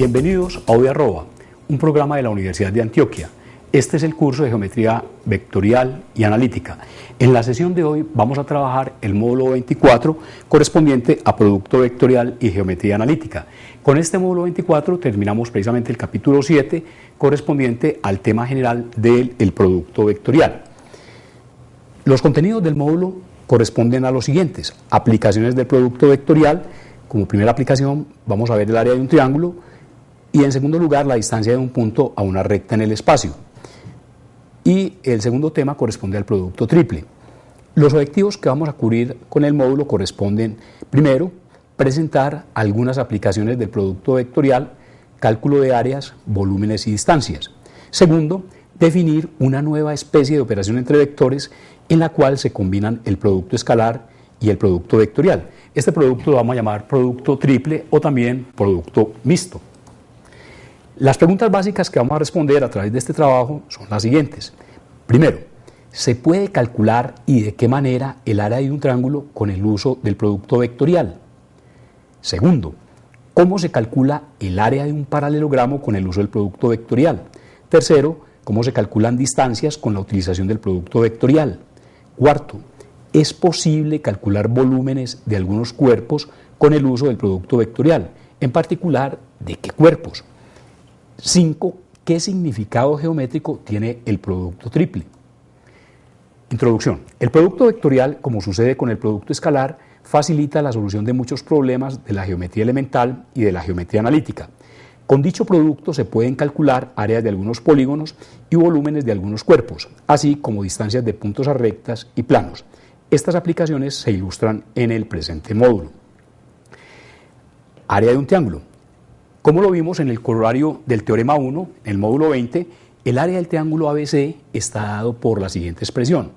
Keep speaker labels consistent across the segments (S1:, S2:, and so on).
S1: Bienvenidos a Hoy Arroba, un programa de la Universidad de Antioquia. Este es el curso de Geometría Vectorial y Analítica. En la sesión de hoy vamos a trabajar el módulo 24 correspondiente a Producto Vectorial y Geometría Analítica. Con este módulo 24 terminamos precisamente el capítulo 7 correspondiente al tema general del producto vectorial. Los contenidos del módulo corresponden a los siguientes: aplicaciones del producto vectorial. Como primera aplicación vamos a ver el área de un triángulo y en segundo lugar la distancia de un punto a una recta en el espacio. Y el segundo tema corresponde al producto triple. Los objetivos que vamos a cubrir con el módulo corresponden: primero, presentar algunas aplicaciones del producto vectorial, cálculo de áreas, volúmenes y distancias. Segundo, definir una nueva especie de operación entre vectores en la cual se combinan el producto escalar y el producto vectorial. Este producto lo vamos a llamar producto triple o también producto mixto. Las preguntas básicas que vamos a responder a través de este trabajo son las siguientes. Primero, ¿se puede calcular y de qué manera el área de un triángulo con el uso del producto vectorial? Segundo, ¿cómo se calcula el área de un paralelogramo con el uso del producto vectorial? Tercero, ¿cómo se calculan distancias con la utilización del producto vectorial? Cuarto, ¿es posible calcular volúmenes de algunos cuerpos con el uso del producto vectorial? En particular, ¿de qué cuerpos? 5. ¿Qué significado geométrico tiene el producto triple? Introducción. El producto vectorial, como sucede con el producto escalar, facilita la solución de muchos problemas de la geometría elemental y de la geometría analítica. Con dicho producto se pueden calcular áreas de algunos polígonos y volúmenes de algunos cuerpos, así como distancias de puntos a rectas y planos. Estas aplicaciones se ilustran en el presente módulo. Área de un triángulo. Como lo vimos en el corolario del teorema 1, en el módulo 20, el área del triángulo ABC está dado por la siguiente expresión: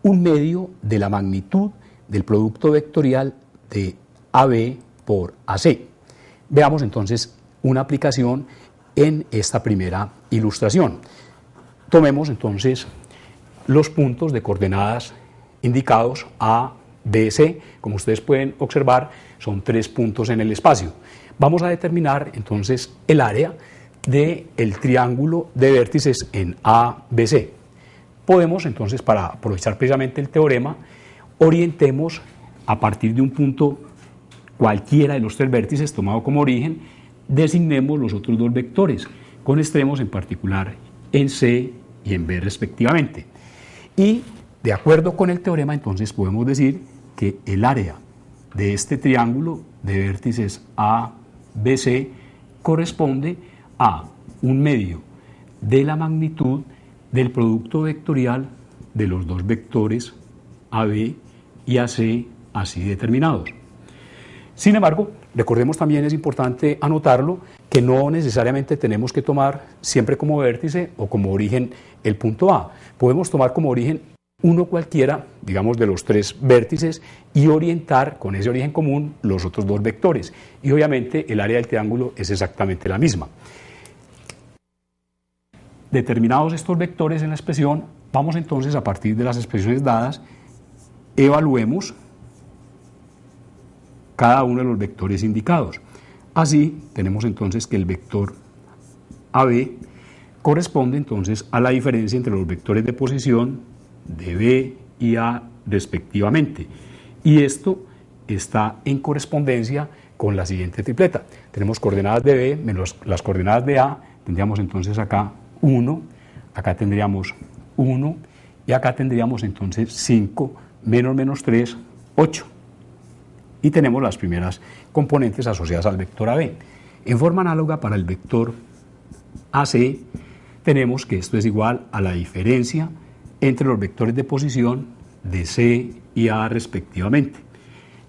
S1: un medio de la magnitud del producto vectorial de AB por AC. Veamos entonces una aplicación en esta primera ilustración. Tomemos entonces los puntos de coordenadas indicados A, B, C. Como ustedes pueden observar, son 3 puntos en el espacio. Vamos a determinar entonces el área del triángulo de vértices en ABC. Podemos entonces, para aprovechar precisamente el teorema, orientemos a partir de un punto cualquiera de los 3 vértices tomado como origen, designemos los otros 2 vectores, con extremos en particular en C y en B respectivamente. Y de acuerdo con el teorema, entonces podemos decir que el área de este triángulo de vértices ABC corresponde a un medio de la magnitud del producto vectorial de los 2 vectores AB y AC así determinados. Sin embargo, recordemos también, es importante anotarlo, que no necesariamente tenemos que tomar siempre como vértice o como origen el punto A. Podemos tomar como origen uno cualquiera, digamos, de los 3 vértices y orientar con ese origen común los otros 2 vectores. Y obviamente el área del triángulo es exactamente la misma. Determinados estos vectores en la expresión, vamos entonces, a partir de las expresiones dadas, evaluemos cada uno de los vectores indicados. Así tenemos entonces que el vector AB corresponde entonces a la diferencia entre los vectores de posición de B y A respectivamente. Y esto está en correspondencia con la siguiente tripleta. Tenemos coordenadas de B menos las coordenadas de A, tendríamos entonces acá 1, acá tendríamos 1 y acá tendríamos entonces 5 menos 3, 8. Y tenemos las primeras componentes asociadas al vector AB. En forma análoga para el vector AC, tenemos que esto es igual a la diferencia entre los vectores de posición de C y A respectivamente.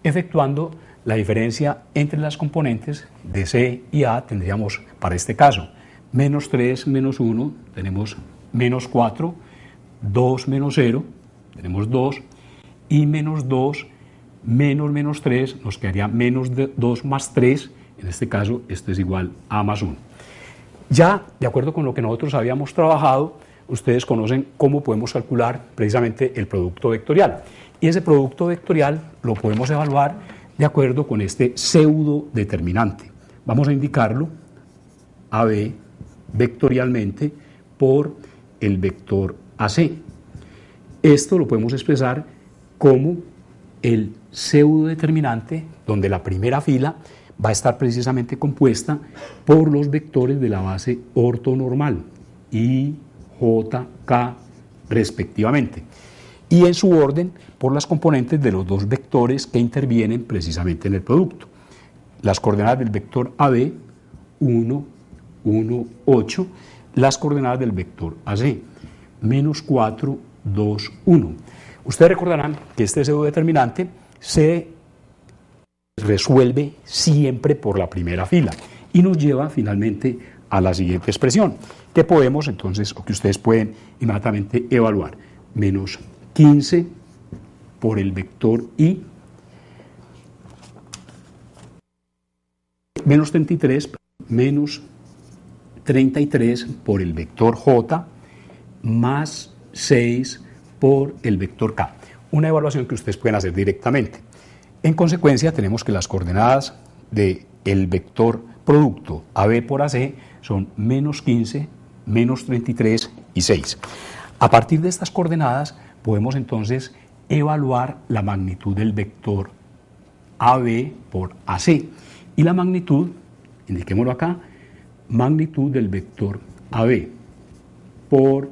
S1: Efectuando la diferencia entre las componentes de C y A, tendríamos para este caso menos 3 menos 1, tenemos menos 4, 2 menos 0, tenemos 2, y menos 2 menos 3, nos quedaría menos 2 más 3, en este caso esto es igual a más 1. Ya, de acuerdo con lo que nosotros habíamos trabajado, ustedes conocen cómo podemos calcular precisamente el producto vectorial. Y ese producto vectorial lo podemos evaluar de acuerdo con este pseudo determinante. Vamos a indicarlo AB vectorialmente por el vector AC. Esto lo podemos expresar como el pseudodeterminante, donde la primera fila va a estar precisamente compuesta por los vectores de la base ortonormal, I, J, K, respectivamente, y en su orden por las componentes de los dos vectores que intervienen precisamente en el producto. Las coordenadas del vector AB, 1, 1, 8, las coordenadas del vector AC, menos 4, 2, 1. Ustedes recordarán que este pseudodeterminante se resuelve siempre por la primera fila y nos lleva finalmente a la siguiente expresión, que podemos entonces, o que ustedes pueden inmediatamente evaluar, menos 15 por el vector I, menos 33 por el vector J, más 6 por el vector K. Una evaluación que ustedes pueden hacer directamente. En consecuencia, tenemos que las coordenadas del vector producto AB por AC son menos 15, menos 33 y 6. A partir de estas coordenadas podemos entonces evaluar la magnitud del vector AB por AC. Y la magnitud, indiquémoslo acá, magnitud del vector AB por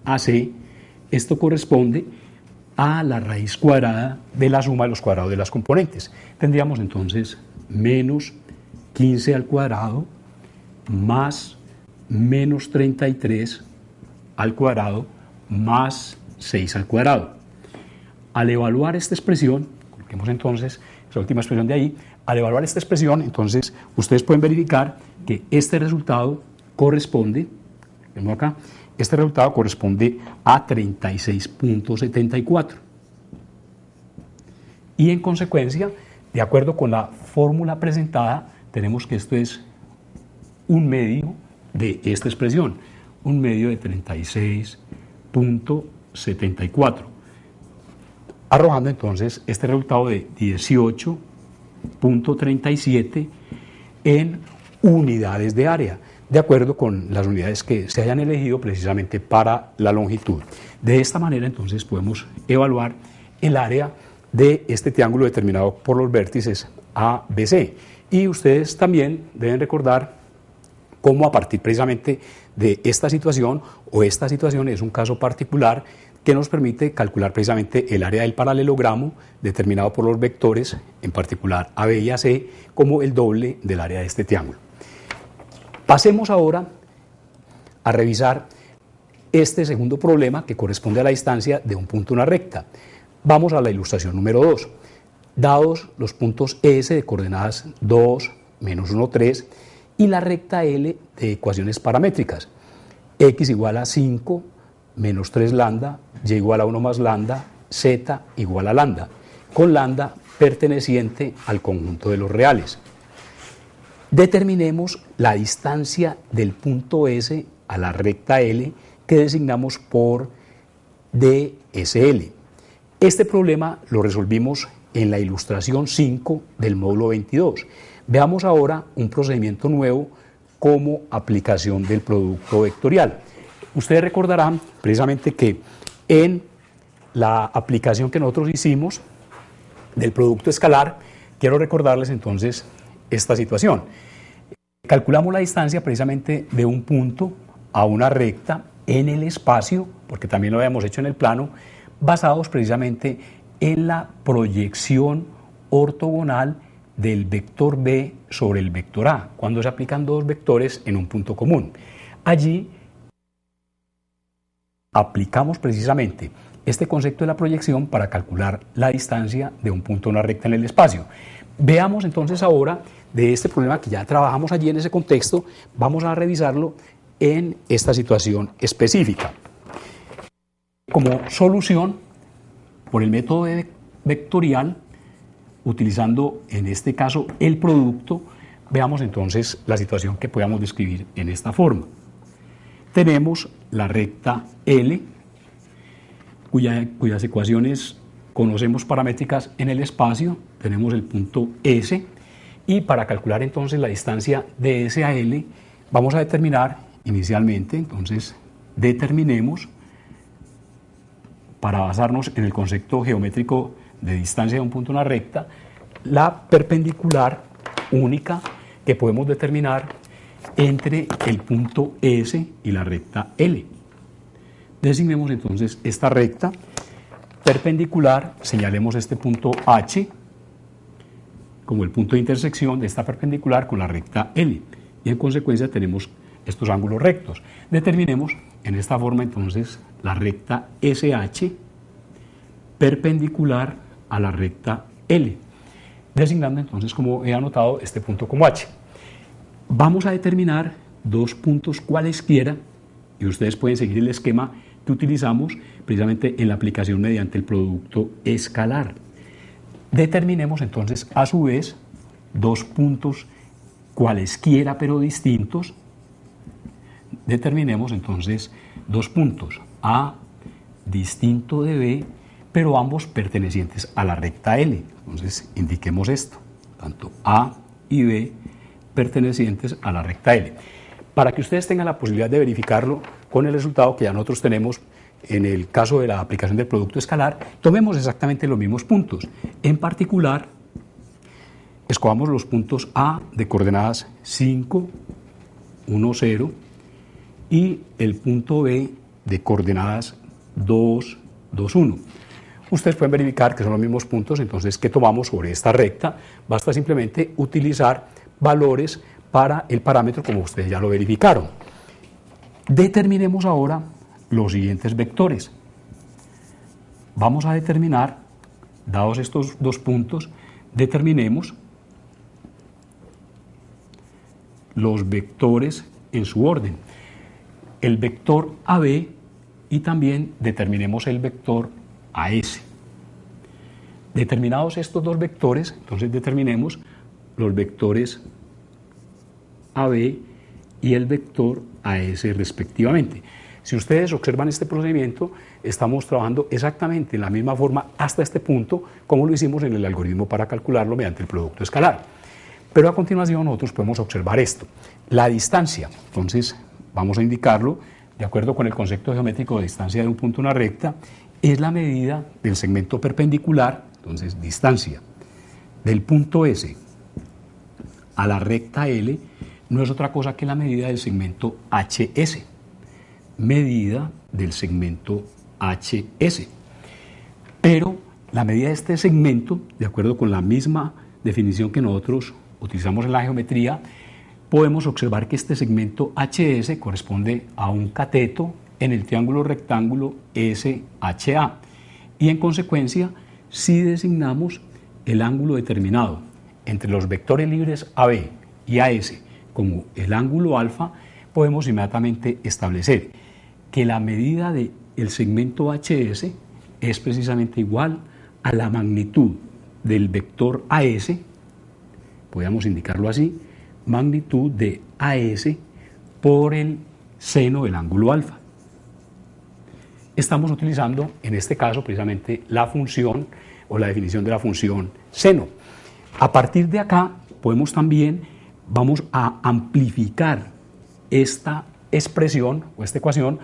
S1: AC, esto corresponde a la raíz cuadrada de la suma de los cuadrados de las componentes. Tendríamos entonces menos 15 al cuadrado más menos 33 al cuadrado más 6 al cuadrado. Al evaluar esta expresión, coloquemos entonces esa última expresión de ahí, al evaluar esta expresión, entonces ustedes pueden verificar que este resultado corresponde, vemos acá, este resultado corresponde a 36.74. Y en consecuencia, de acuerdo con la fórmula presentada, tenemos que esto es un medio de esta expresión, un medio de 36.74, arrojando entonces este resultado de 18.37 en unidades de área, de acuerdo con las unidades que se hayan elegido precisamente para la longitud. De esta manera entonces podemos evaluar el área de este triángulo determinado por los vértices A, B, C. Y ustedes también deben recordar cómo a partir precisamente de esta situación, o esta situación es un caso particular que nos permite calcular precisamente el área del paralelogramo determinado por los vectores, en particular AB y AC, como el doble del área de este triángulo. Pasemos ahora a revisar este segundo problema que corresponde a la distancia de un punto a una recta. Vamos a la ilustración número 2. Dados los puntos S de coordenadas 2, menos 1, 3 y la recta L de ecuaciones paramétricas, x igual a 5, menos 3 lambda, y igual a 1 más lambda, z igual a lambda, con lambda perteneciente al conjunto de los reales. Determinemos la distancia del punto S a la recta L que designamos por DSL. Este problema lo resolvimos en la ilustración 5 del módulo 22. Veamos ahora un procedimiento nuevo como aplicación del producto vectorial. Ustedes recordarán precisamente que en la aplicación que nosotros hicimos del producto escalar, quiero recordarles entonces esta situación. Calculamos la distancia precisamente de un punto a una recta en el espacio, porque también lo habíamos hecho en el plano, basados precisamente en la proyección ortogonal del vector B sobre el vector A, cuando se aplican dos vectores en un punto común. Allí aplicamos precisamente este concepto de la proyección para calcular la distancia de un punto a una recta en el espacio. Veamos entonces ahora de este problema que ya trabajamos allí en ese contexto, vamos a revisarlo en esta situación específica. Como solución, por el método vectorial, utilizando en este caso el producto, veamos entonces la situación que podamos describir en esta forma. Tenemos la recta L, cuyas ecuaciones conocemos paramétricas en el espacio, tenemos el punto S, y para calcular entonces la distancia de S a L, Vamos a determinar inicialmente, entonces determinemos, para basarnos en el concepto geométrico de distancia de un punto a una recta, la perpendicular única que podemos determinar entre el punto S y la recta L. Designemos entonces esta recta perpendicular, señalemos este punto H como el punto de intersección de esta perpendicular con la recta L, y en consecuencia tenemos estos ángulos rectos. Determinemos en esta forma entonces la recta SH perpendicular a la recta L, designando entonces, como he anotado, este punto como H. Vamos a determinar dos puntos cualesquiera, y ustedes pueden seguir el esquema que utilizamos precisamente en la aplicación mediante el producto escalar. Determinemos entonces a su vez dos puntos cualesquiera pero distintos. Determinemos entonces dos puntos A distinto de B, pero ambos pertenecientes a la recta L. Entonces indiquemos esto, tanto A y B pertenecientes a la recta L, para que ustedes tengan la posibilidad de verificarlo con el resultado que ya nosotros tenemos en el caso de la aplicación del producto escalar. Tomemos exactamente los mismos puntos. En particular, escogamos los puntos A de coordenadas 5, 1, 0 y el punto B de coordenadas 2, 2, 1. Ustedes pueden verificar que son los mismos puntos, entonces, que tomamos sobre esta recta. Basta simplemente utilizar valores para el parámetro como ustedes ya lo verificaron. Determinemos ahora los siguientes vectores. Vamos a determinar, dados estos dos puntos, determinemos los vectores en su orden. El vector AB y también determinemos el vector AS. Determinados estos dos vectores, entonces determinemos los vectores AB y el vector AS respectivamente. Si ustedes observan este procedimiento, estamos trabajando exactamente en la misma forma hasta este punto como lo hicimos en el algoritmo para calcularlo mediante el producto escalar. Pero a continuación nosotros podemos observar esto, la distancia. Entonces vamos a indicarlo de acuerdo con el concepto geométrico de distancia de un punto a una recta, es la medida del segmento perpendicular, entonces distancia del punto S a la recta L no es otra cosa que la medida del segmento HS, medida del segmento HS. Pero la medida de este segmento, de acuerdo con la misma definición que nosotros utilizamos en la geometría, podemos observar que este segmento HS corresponde a un cateto en el triángulo rectángulo SHA, y en consecuencia, si designamos el ángulo determinado entre los vectores libres AB y AS como el ángulo alfa, podemos inmediatamente establecer que la medida del segmento HS es precisamente igual a la magnitud del vector AS, podríamos indicarlo así, magnitud de AS por el seno del ángulo alfa. Estamos utilizando en este caso precisamente la función o la definición de la función seno. A partir de acá podemos también, vamos a amplificar esta expresión o esta ecuación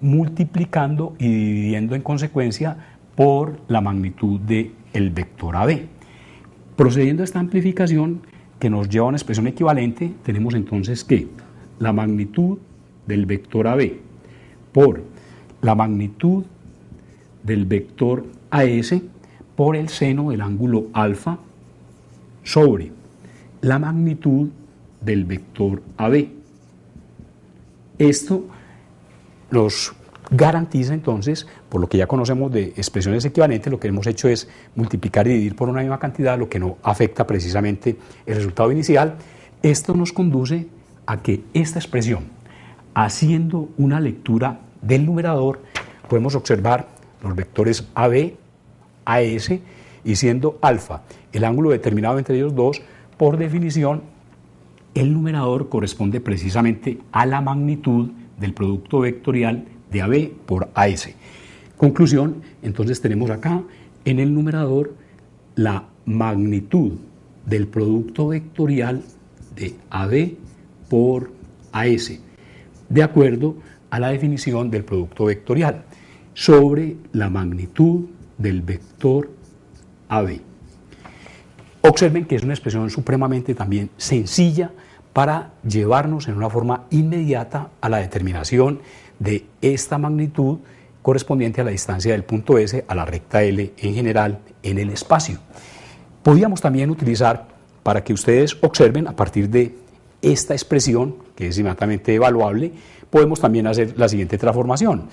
S1: multiplicando y dividiendo en consecuencia por la magnitud del vector AB. Procediendo a esta amplificación que nos lleva a una expresión equivalente, tenemos entonces que la magnitud del vector AB por la magnitud del vector AS por el seno del ángulo alfa sobre la magnitud del vector AB. Esto nos garantiza entonces, por lo que ya conocemos de expresiones equivalentes, lo que hemos hecho es multiplicar y dividir por una misma cantidad, lo que no afecta precisamente el resultado inicial. Esto nos conduce a que esta expresión, haciendo una lectura del numerador, podemos observar los vectores AB, AS, y siendo alfa el ángulo determinado entre ellos dos, por definición, el numerador corresponde precisamente a la magnitud del producto vectorial de AB por AS. Conclusión, entonces tenemos acá en el numerador la magnitud del producto vectorial de AB por S, de acuerdo a la definición del producto vectorial, sobre la magnitud del vector AB. Observen que es una expresión supremamente también sencilla para llevarnos en una forma inmediata a la determinación de esta magnitud correspondiente a la distancia del punto S a la recta L en general en el espacio. Podríamos también utilizar, para que ustedes observen, a partir de esta expresión, que es inmediatamente evaluable, podemos también hacer la siguiente transformación,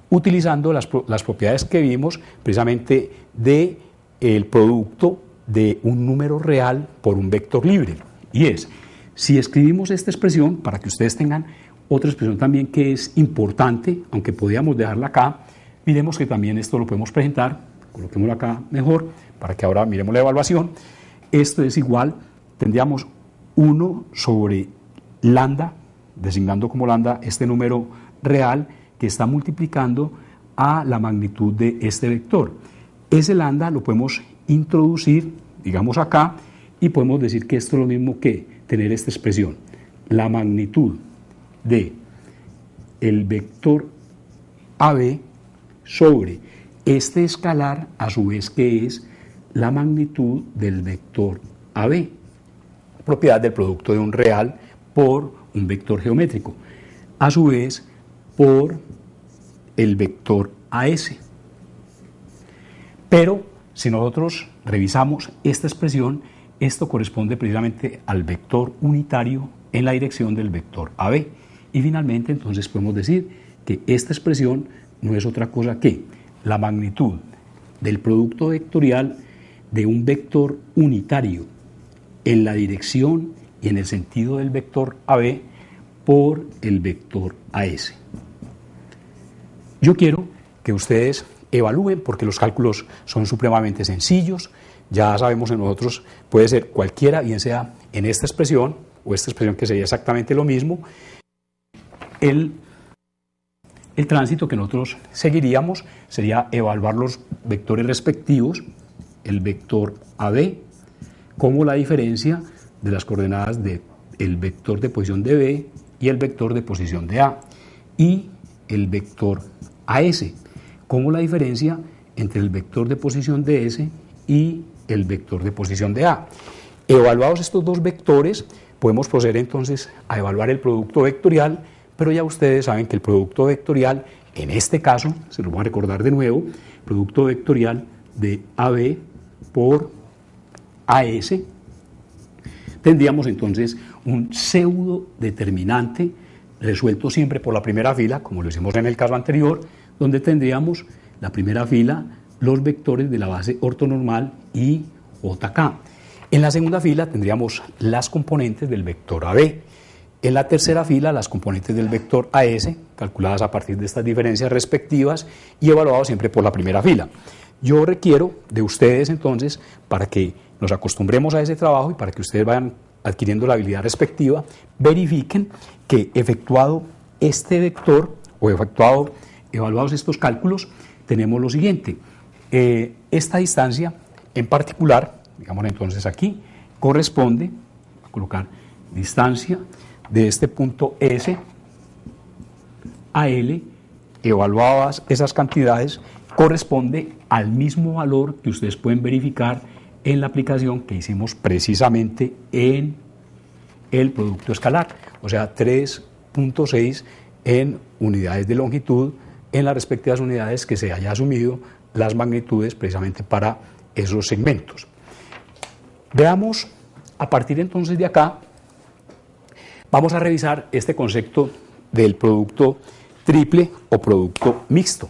S1: utilizando las propiedades que vimos precisamente del producto de un número real por un vector libre. Y es, si escribimos esta expresión, para que ustedes tengan otra expresión también que es importante, aunque podríamos dejarla acá, miremos que también esto lo podemos presentar, coloquémoslo acá mejor, para que ahora miremos la evaluación. Esto es igual, tendríamos 1 sobre lambda, designando como lambda este número real que está multiplicando a la magnitud de este vector. Ese lambda lo podemos introducir, digamos acá, y podemos decir que esto es lo mismo que tener esta expresión. La magnitud de el vector AB sobre este escalar, a su vez, que es la magnitud del vector AB, propiedad del producto de un real por un vector geométrico, a su vez por el vector AS. Pero si nosotros revisamos esta expresión, esto corresponde precisamente al vector unitario en la dirección del vector AB. Y finalmente, entonces, podemos decir que esta expresión no es otra cosa que la magnitud del producto vectorial de un vector unitario en la dirección y en el sentido del vector AB por el vector AS. Yo quiero que ustedes evalúen, porque los cálculos son supremamente sencillos. Ya sabemos en nosotros, puede ser cualquiera, bien sea en esta expresión o esta expresión que sería exactamente lo mismo. El tránsito que nosotros seguiríamos sería evaluar los vectores respectivos, el vector AB, como la diferencia de las coordenadas del vector de posición de B y el vector de posición de A, y el vector AS, como la diferencia entre el vector de posición de S y el vector de posición de A. Evaluados estos dos vectores, podemos proceder entonces a evaluar el producto vectorial, pero ya ustedes saben que el producto vectorial, en este caso, se lo voy a recordar de nuevo, producto vectorial de AB por AS, tendríamos entonces un pseudo determinante resuelto siempre por la primera fila, como lo hicimos en el caso anterior, donde tendríamos la primera fila, los vectores de la base ortonormal y JK. En la segunda fila tendríamos las componentes del vector AB. En la tercera fila, las componentes del vector AS, calculadas a partir de estas diferencias respectivas y evaluados siempre por la primera fila. Yo requiero de ustedes entonces, para que nos acostumbremos a ese trabajo y para que ustedes vayan adquiriendo la habilidad respectiva, verifiquen que efectuado este vector o evaluados estos cálculos, tenemos lo siguiente. Esta distancia en particular, digamos entonces aquí, corresponde a colocar distancia de este punto S a L, evaluadas esas cantidades, corresponde al mismo valor que ustedes pueden verificar en la aplicación que hicimos precisamente en el producto escalar, o sea 3.6 en unidades de longitud, en las respectivas unidades que se haya asumido las magnitudes precisamente para esos segmentos. Veamos, a partir entonces de acá, vamos a revisar este concepto del producto triple o producto mixto.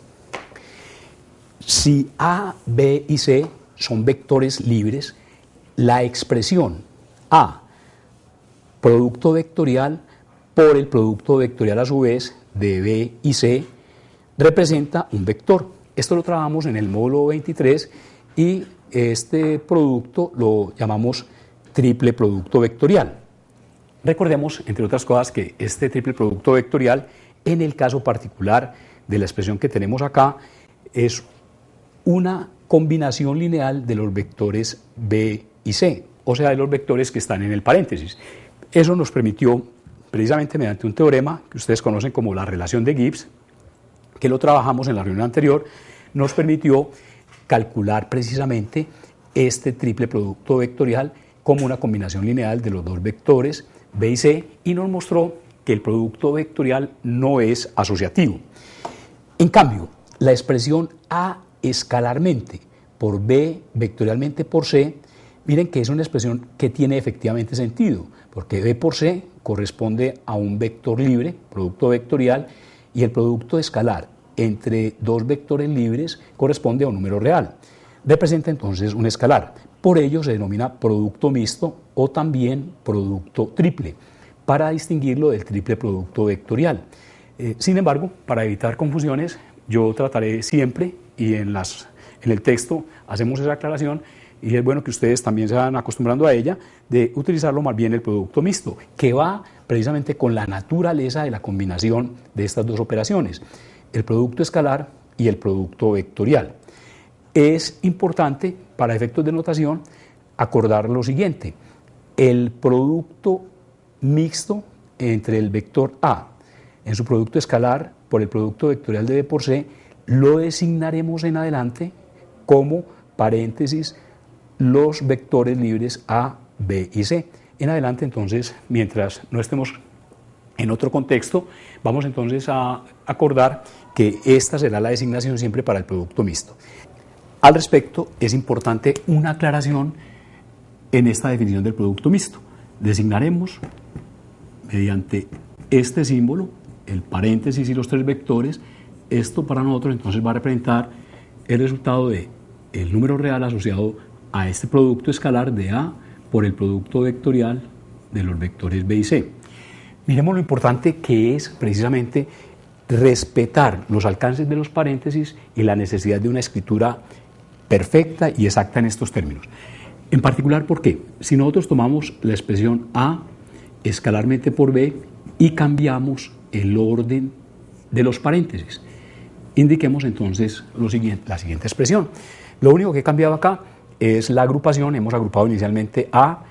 S1: Si A, B y C son vectores libres, la expresión A, producto vectorial por el producto vectorial a su vez de B y C, representa un vector. Esto lo trabajamos en el módulo 23 y este producto lo llamamos triple producto vectorial. Recordemos, entre otras cosas, que este triple producto vectorial, en el caso particular de la expresión que tenemos acá, es una combinación lineal de los vectores B y C, o sea, de los vectores que están en el paréntesis. Eso nos permitió precisamente mediante un teorema que ustedes conocen como la relación de Gibbs, que lo trabajamos en la reunión anterior, nos permitió calcular precisamente este triple producto vectorial como una combinación lineal de los dos vectores B y C, y nos mostró que el producto vectorial no es asociativo. En cambio, la expresión A escalarmente por B vectorialmente por C, miren que es una expresión que tiene efectivamente sentido, porque B por C corresponde a un vector libre, producto vectorial, y el producto escalar entre dos vectores libres corresponde a un número real. Representa entonces un escalar. Por ello se denomina producto mixto o también producto triple, para distinguirlo del triple producto vectorial. Sin embargo, para evitar confusiones, yo trataré siempre, y en el texto hacemos esa aclaración, y es bueno que ustedes también se vayan acostumbrando a ella, de utilizarlo más bien el producto mixto, que va precisamente con la naturaleza de la combinación de estas dos operaciones, el producto escalar y el producto vectorial. Es importante, para efectos de notación, acordar lo siguiente: el producto mixto entre el vector A en su producto escalar por el producto vectorial de B por C lo designaremos en adelante como paréntesis los vectores libres A, B y C. En adelante, entonces, mientras no estemos en otro contexto, vamos entonces a acordar que esta será la designación siempre para el producto mixto. Al respecto, es importante una aclaración en esta definición del producto mixto. Designaremos mediante este símbolo, el paréntesis y los tres vectores. Esto para nosotros entonces va a representar el resultado de el número real asociado a este producto escalar de A por el producto vectorial de los vectores B y C. Miremos lo importante que es precisamente respetar los alcances de los paréntesis y la necesidad de una escritura perfecta y exacta en estos términos. En particular, ¿por qué? Si nosotros tomamos la expresión A escalarmente por B y cambiamos el orden de los paréntesis, indiquemos entonces la siguiente expresión. Lo único que he cambiado acá es la agrupación. Hemos agrupado inicialmente A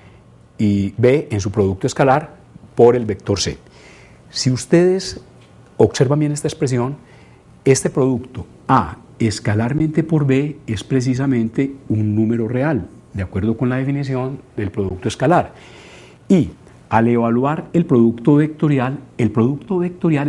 S1: y B en su producto escalar por el vector C. Si ustedes observan bien esta expresión, este producto A escalarmente por B es precisamente un número real, de acuerdo con la definición del producto escalar. Y al evaluar el producto vectorial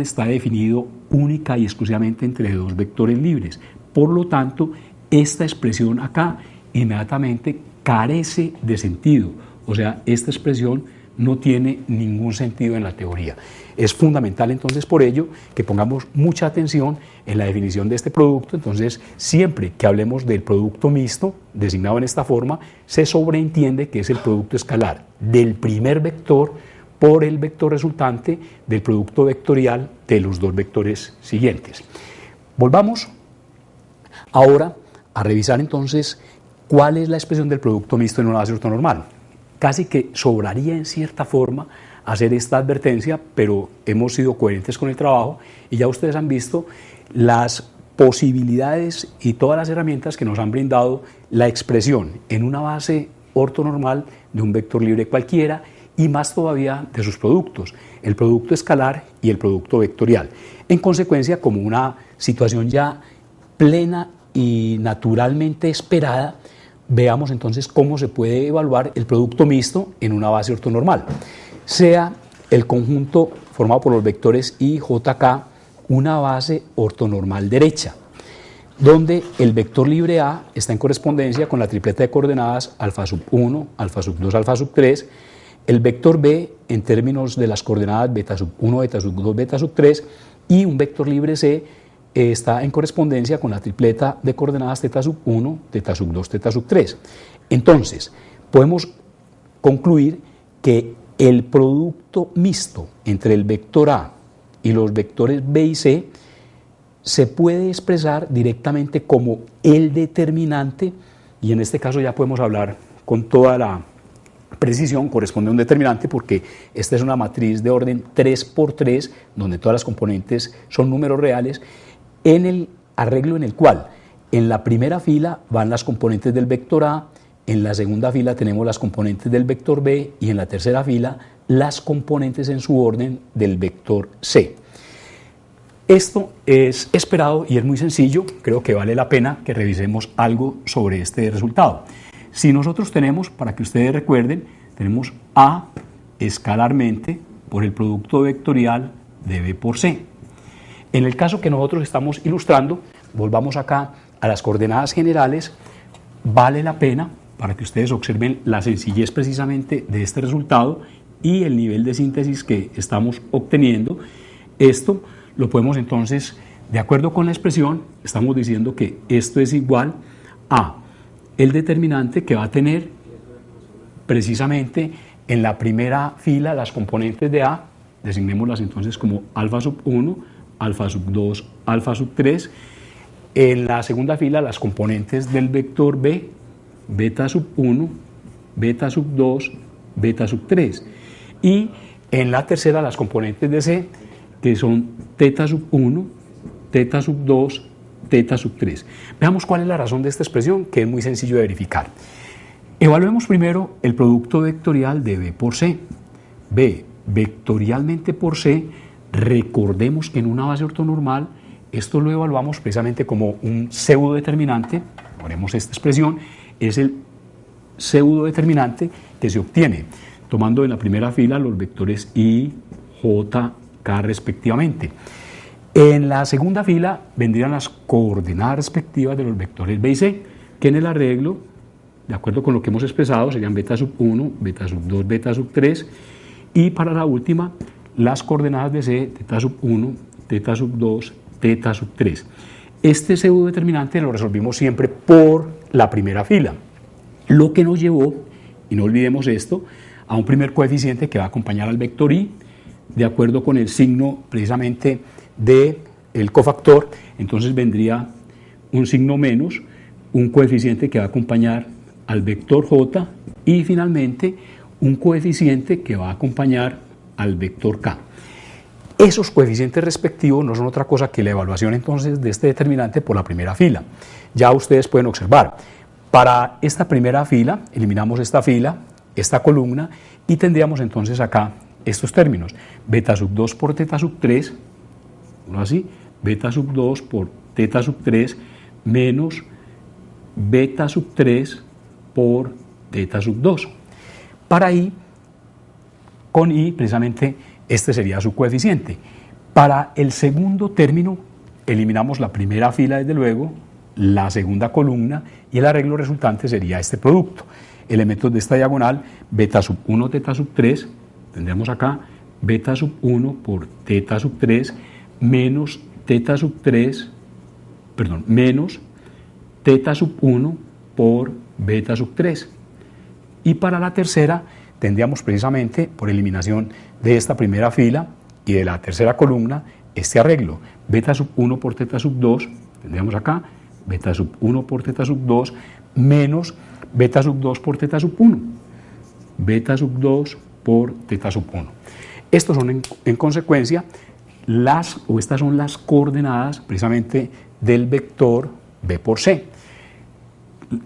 S1: está definido única y exclusivamente entre dos vectores libres. Por lo tanto, esta expresión acá inmediatamente carece de sentido. O sea, esta expresión no tiene ningún sentido en la teoría. Es fundamental entonces por ello que pongamos mucha atención en la definición de este producto. Entonces, siempre que hablemos del producto mixto, designado en esta forma, se sobreentiende que es el producto escalar del primer vector por el vector resultante del producto vectorial de los dos vectores siguientes. Volvamos ahora a revisar entonces cuál es la expresión del producto mixto en una base ortonormal. Casi que sobraría en cierta forma hacer esta advertencia, pero hemos sido coherentes con el trabajo y ya ustedes han visto las posibilidades y todas las herramientas que nos han brindado la expresión en una base ortonormal de un vector libre cualquiera y más todavía de sus productos, el producto escalar y el producto vectorial. En consecuencia, como una situación ya plena y naturalmente esperada, veamos entonces cómo se puede evaluar el producto mixto en una base ortonormal. Sea el conjunto formado por los vectores I, J, K una base ortonormal derecha, donde el vector libre A está en correspondencia con la tripleta de coordenadas alfa sub 1, alfa sub 2, alfa sub 3, el vector B en términos de las coordenadas beta sub 1, beta sub 2, beta sub 3, y un vector libre C está en correspondencia con la tripleta de coordenadas teta sub 1, teta sub 2, teta sub 3. Entonces, podemos concluir que el producto mixto entre el vector A y los vectores B y C se puede expresar directamente como el determinante, y en este caso ya podemos hablar con toda la precisión, corresponde a un determinante porque esta es una matriz de orden 3×3 donde todas las componentes son números reales, en el arreglo en el cual en la primera fila van las componentes del vector A, en la segunda fila tenemos las componentes del vector B y en la tercera fila las componentes en su orden del vector C. Esto es esperado y es muy sencillo, creo que vale la pena que revisemos algo sobre este resultado. Si nosotros tenemos, para que ustedes recuerden, tenemos A escalarmente por el producto vectorial de B por C. En el caso que nosotros estamos ilustrando, volvamos acá a las coordenadas generales, vale la pena para que ustedes observen la sencillez precisamente de este resultado y el nivel de síntesis que estamos obteniendo. Esto lo podemos entonces, de acuerdo con la expresión, estamos diciendo que esto es igual a el determinante que va a tener precisamente en la primera fila las componentes de A, designémoslas entonces como alfa sub 1, alfa sub 2, alfa sub 3, en la segunda fila las componentes del vector B, beta sub 1, beta sub 2, beta sub 3, y en la tercera las componentes de C, que son teta sub 1, teta sub 2, teta sub 3. Veamos cuál es la razón de esta expresión, que es muy sencillo de verificar. Evaluemos primero el producto vectorial de B por C. B vectorialmente por C, recordemos que en una base ortonormal esto lo evaluamos precisamente como un pseudo determinante, ponemos esta expresión, es el pseudo determinante que se obtiene tomando en la primera fila los vectores I, J, K respectivamente. En la segunda fila vendrían las coordenadas respectivas de los vectores B y C, que en el arreglo, de acuerdo con lo que hemos expresado, serían beta sub 1, beta sub 2, beta sub 3, y para la última, las coordenadas de C, teta sub 1, teta sub 2, teta sub 3. Este pseudo determinante lo resolvimos siempre por la primera fila, lo que nos llevó, y no olvidemos esto, a un primer coeficiente que va a acompañar al vector I, de acuerdo con el signo precisamente del cofactor. Entonces vendría un signo menos, un coeficiente que va a acompañar al vector J y finalmente un coeficiente que va a acompañar al vector K. Esos coeficientes respectivos no son otra cosa que la evaluación entonces de este determinante por la primera fila. Ya ustedes pueden observar, para esta primera fila eliminamos esta fila, esta columna, y tendríamos entonces acá estos términos: beta sub 2 por teta sub 3, uno así, beta sub 2 por teta sub 3 menos beta sub 3 por teta sub 2. Para I, con I precisamente este sería su coeficiente. Para el segundo término eliminamos la primera fila desde luego, la segunda columna, y el arreglo resultante sería este producto. Elementos de esta diagonal, beta sub 1 teta sub 3, tendremos acá beta sub 1 por teta sub 3 menos teta sub 3, menos teta sub 1 por beta sub 3. Y para la tercera tendríamos precisamente, por eliminación de esta primera fila y de la tercera columna, este arreglo: beta sub 1 por teta sub 2, tendríamos acá beta sub 1 por teta sub 2 menos beta sub 2 por teta sub 1, beta sub 2 por teta sub 1. Estos son en consecuencia estas son las coordenadas precisamente del vector B por C.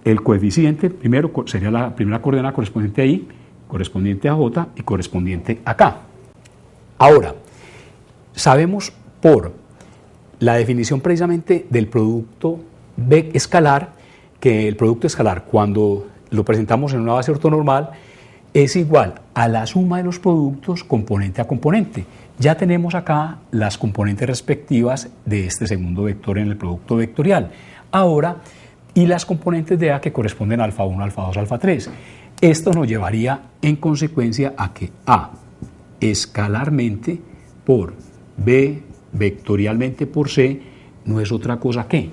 S1: El coeficiente primero sería la primera coordenada correspondiente a I, correspondiente a J y correspondiente a K. Ahora, sabemos por la definición precisamente del producto B escalar, que el producto escalar, cuando lo presentamos en una base ortonormal, es igual a la suma de los productos componente a componente. Ya tenemos acá las componentes respectivas de este segundo vector en el producto vectorial. Ahora, y las componentes de A que corresponden a alfa 1, alfa 2, alfa 3. Esto nos llevaría en consecuencia a que A escalarmente por B vectorialmente por C no es otra cosa que,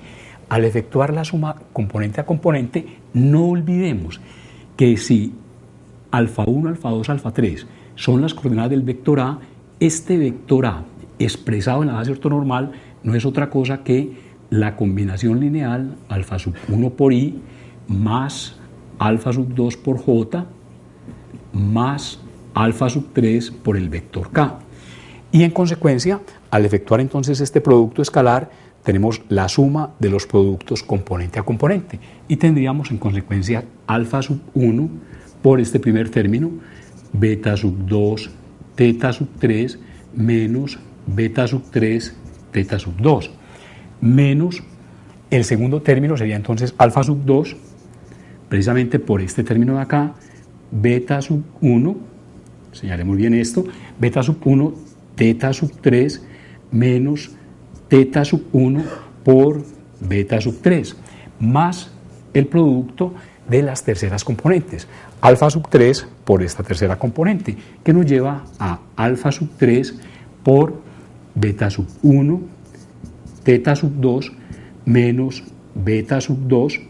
S1: al efectuar la suma componente a componente, no olvidemos que si alfa 1, alfa 2, alfa 3 son las coordenadas del vector A, este vector A expresado en la base ortonormal no es otra cosa que la combinación lineal alfa sub 1 por I más alfa sub 2 por J más alfa sub 3 por el vector K. Y en consecuencia, al efectuar entonces este producto escalar, tenemos la suma de los productos componente a componente y tendríamos en consecuencia alfa sub 1 por este primer término, beta sub 2, teta sub 3 menos beta sub 3, teta sub 2, menos el segundo término sería entonces alfa sub 2, precisamente por este término de acá, beta sub 1, señalemos bien esto, beta sub 1, teta sub 3 menos teta sub 1 por beta sub 3, más el producto de las terceras componentes, alfa sub 3 por esta tercera componente, que nos lleva a alfa sub 3 por beta sub 1, teta sub 2 menos beta sub 2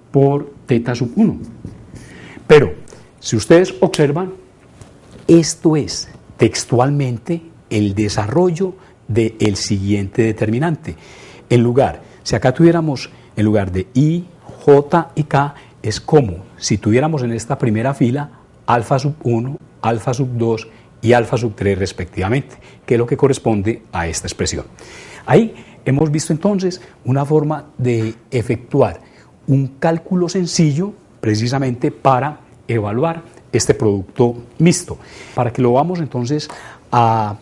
S1: por teta sub 1. Pero, si ustedes observan, esto es textualmente el desarrollo del siguiente determinante. Si acá tuviéramos, en lugar de I, J y K, es como si tuviéramos en esta primera fila alfa sub 1, alfa sub 2 y alfa sub 3 respectivamente, que es lo que corresponde a esta expresión. Ahí hemos visto entonces una forma de efectuar un cálculo sencillo precisamente para evaluar este producto mixto. Para que lo vamos entonces a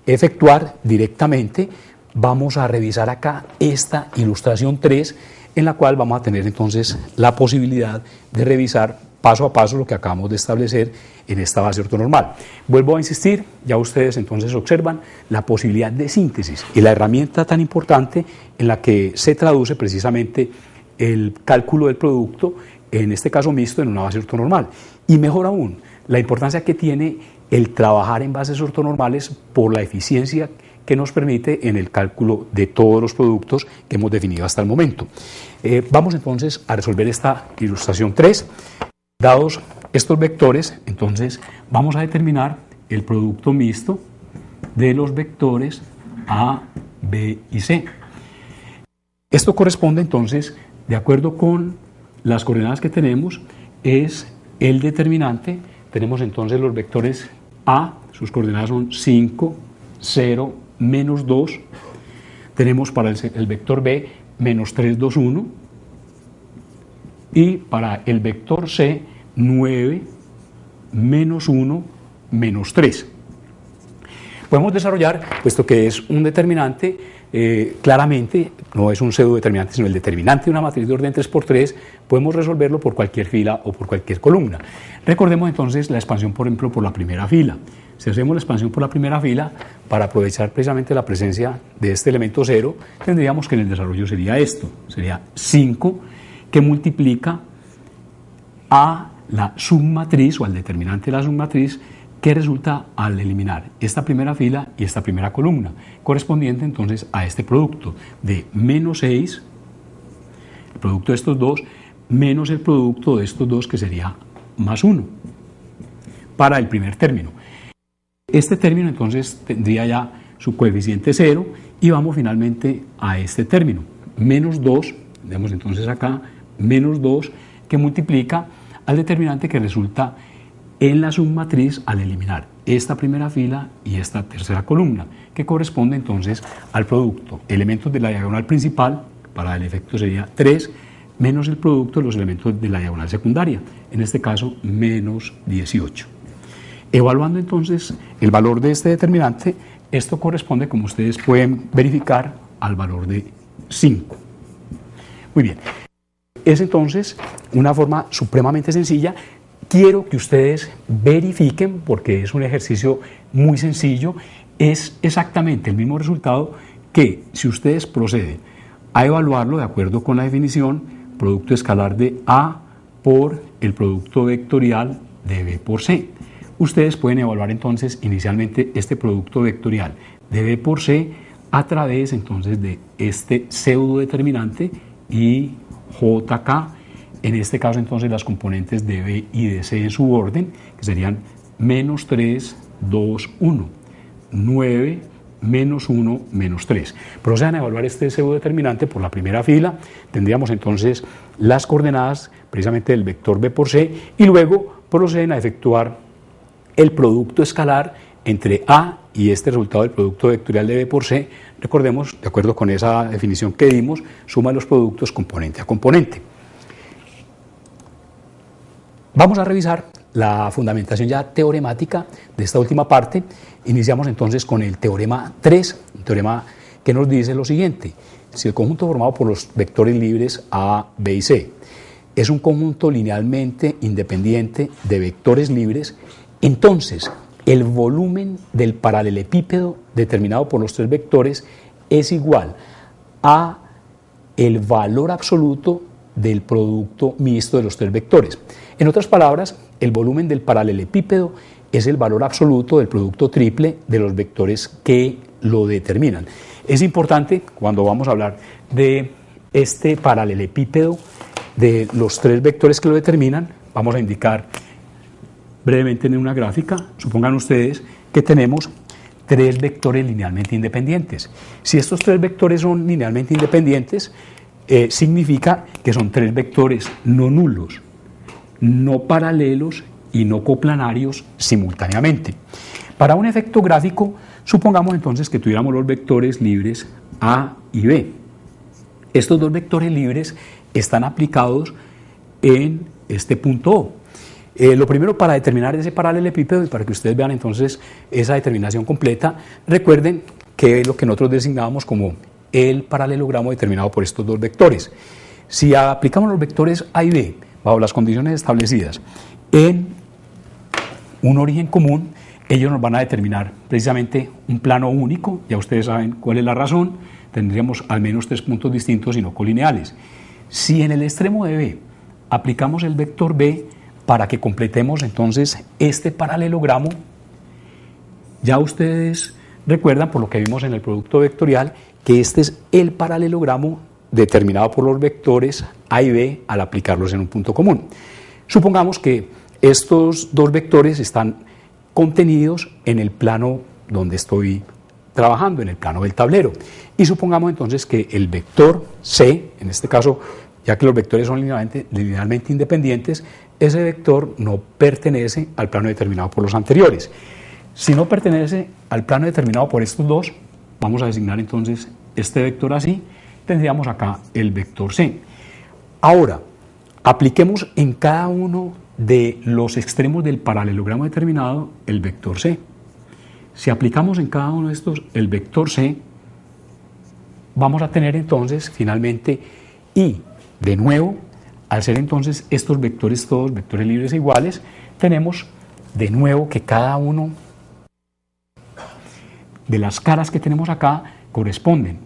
S1: efectuar directamente, vamos a revisar acá esta ilustración 3, en la cual vamos a tener entonces la posibilidad de revisar paso a paso lo que acabamos de establecer en esta base ortonormal. Vuelvo a insistir, ya ustedes entonces observan la posibilidad de síntesis y la herramienta tan importante en la que se traduce precisamente el cálculo del producto, en este caso mixto, en una base ortonormal. Y mejor aún, la importancia que tiene el trabajar en bases ortonormales por la eficiencia que nos permite en el cálculo de todos los productos que hemos definido hasta el momento. Vamos entonces a resolver esta ilustración 3. Dados estos vectores, entonces vamos a determinar el producto mixto de los vectores A, B y C. Esto corresponde entonces, de acuerdo con las coordenadas que tenemos, es el determinante. Tenemos entonces los vectores A, sus coordenadas son 5, 0, menos 2. Tenemos para el vector B menos 3, 2, 1. Y para el vector C, 9, menos 1, menos 3. Podemos desarrollar, puesto que es un determinante, claramente no es un pseudodeterminante, sino el determinante de una matriz de orden 3×3, podemos resolverlo por cualquier fila o por cualquier columna. Recordemos entonces la expansión, por ejemplo, por la primera fila. Si hacemos la expansión por la primera fila, para aprovechar precisamente la presencia de este elemento 0, tendríamos que en el desarrollo sería esto, sería 5, que multiplica a la submatriz o al determinante de la submatriz, que resulta al eliminar esta primera fila y esta primera columna, correspondiente entonces a este producto de menos 6, el producto de estos dos, menos el producto de estos dos, que sería más 1, para el primer término. Este término entonces tendría ya su coeficiente 0 y vamos finalmente a este término, menos 2, vemos entonces acá, menos 2, que multiplica al determinante que resulta en la submatriz al eliminar esta primera fila y esta tercera columna, que corresponde entonces al producto elementos de la diagonal principal, para el efecto sería 3, menos el producto de los elementos de la diagonal secundaria, en este caso menos 18. Evaluando entonces el valor de este determinante, esto corresponde, como ustedes pueden verificar, al valor de 5. Muy bien, es entonces una forma supremamente sencilla. Quiero que ustedes verifiquen, porque es un ejercicio muy sencillo, es exactamente el mismo resultado que si ustedes proceden a evaluarlo de acuerdo con la definición, producto escalar de A por el producto vectorial de B por C. Ustedes pueden evaluar entonces inicialmente este producto vectorial de B por C a través entonces de este pseudo determinante y JK. En este caso entonces las componentes de B y de C en su orden, que serían menos 3, 2, 1, 9, menos 1, menos 3. Procedan a evaluar este pseudodeterminante por la primera fila, tendríamos entonces las coordenadas precisamente del vector B por C y luego proceden a efectuar el producto escalar entre A y este resultado del producto vectorial de B por C, recordemos, de acuerdo con esa definición que dimos, suma los productos componente a componente. Vamos a revisar la fundamentación ya teoremática de esta última parte. Iniciamos entonces con el teorema 3, un teorema que nos dice lo siguiente: si el conjunto formado por los vectores libres A, B y C es un conjunto linealmente independiente de vectores libres, entonces el volumen del paralelepípedo determinado por los tres vectores es igual a el valor absoluto del producto mixto de los tres vectores. En otras palabras, el volumen del paralelepípedo es el valor absoluto del producto triple de los vectores que lo determinan. Es importante, cuando vamos a hablar de este paralelepípedo de los tres vectores que lo determinan, vamos a indicar brevemente en una gráfica. Supongan ustedes que tenemos tres vectores linealmente independientes. Si estos tres vectores son linealmente independientes, significa que son tres vectores no nulos, no paralelos y no coplanarios simultáneamente. Para un efecto gráfico, supongamos entonces que tuviéramos los vectores libres A y B. Estos dos vectores libres están aplicados en este punto O. Lo primero, para determinar ese paralelepípedo y para que ustedes vean entonces esa determinación completa, recuerden que es lo que nosotros designábamos como el paralelogramo determinado por estos dos vectores. Si aplicamos los vectores A y B bajo las condiciones establecidas en un origen común, ellos nos van a determinar precisamente un plano único. Ya ustedes saben cuál es la razón. Tendríamos al menos tres puntos distintos y no colineales. Si en el extremo de B aplicamos el vector B para que completemos entonces este paralelogramo, ya ustedes recuerdan, por lo que vimos en el producto vectorial, que este es el paralelogramo determinado por los vectores A y B al aplicarlos en un punto común. Supongamos que estos dos vectores están contenidos en el plano donde estoy trabajando, en el plano del tablero. Y supongamos entonces que el vector C, en este caso, ya que los vectores son linealmente independientes, ese vector no pertenece al plano determinado por los anteriores. Si no pertenece al plano determinado por estos dos, vamos a designar entonces este vector así, tendríamos acá el vector C. Ahora, apliquemos en cada uno de los extremos del paralelogramo determinado el vector C. Si aplicamos en cada uno de estos el vector C, vamos a tener entonces finalmente, y de nuevo, al ser entonces estos vectores todos vectores libres e iguales, tenemos de nuevo que cada uno de las caras que tenemos acá corresponden.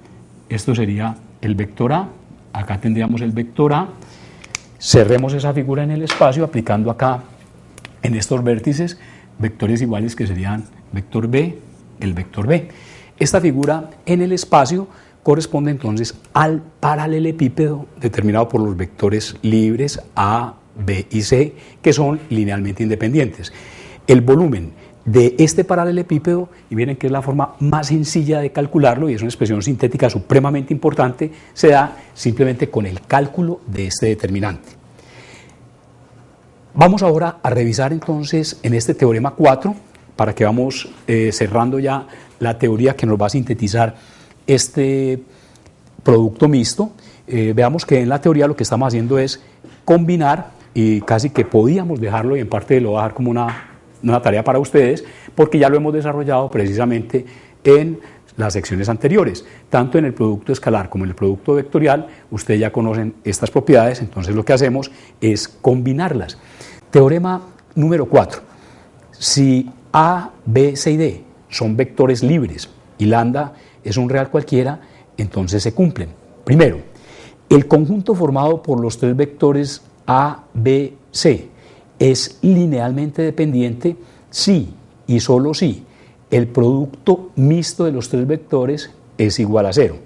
S1: Esto sería el vector A, acá tendríamos el vector A. Cerremos esa figura en el espacio aplicando acá en estos vértices vectores iguales que serían vector B, el vector B. Esta figura en el espacio corresponde entonces al paralelepípedo determinado por los vectores libres A, B y C, que son linealmente independientes. El volumen de este paralelepípedo, y miren que es la forma más sencilla de calcularlo y es una expresión sintética supremamente importante, se da simplemente con el cálculo de este determinante. Vamos ahora a revisar entonces en este teorema 4, para que vamos cerrando ya la teoría que nos va a sintetizar este producto mixto. Veamos que en la teoría lo que estamos haciendo es combinar, y casi que podíamos dejarlo, y en parte lo voy a dejar como una tarea para ustedes, porque ya lo hemos desarrollado precisamente en las secciones anteriores, tanto en el producto escalar como en el producto vectorial. Ustedes ya conocen estas propiedades, entonces lo que hacemos es combinarlas. Teorema número 4. Si A, B, C y D son vectores libres y lambda es un real cualquiera, entonces se cumplen. Primero, el conjunto formado por los tres vectores A, B, C es linealmente dependiente si y solo si el producto mixto de los tres vectores es igual a 0.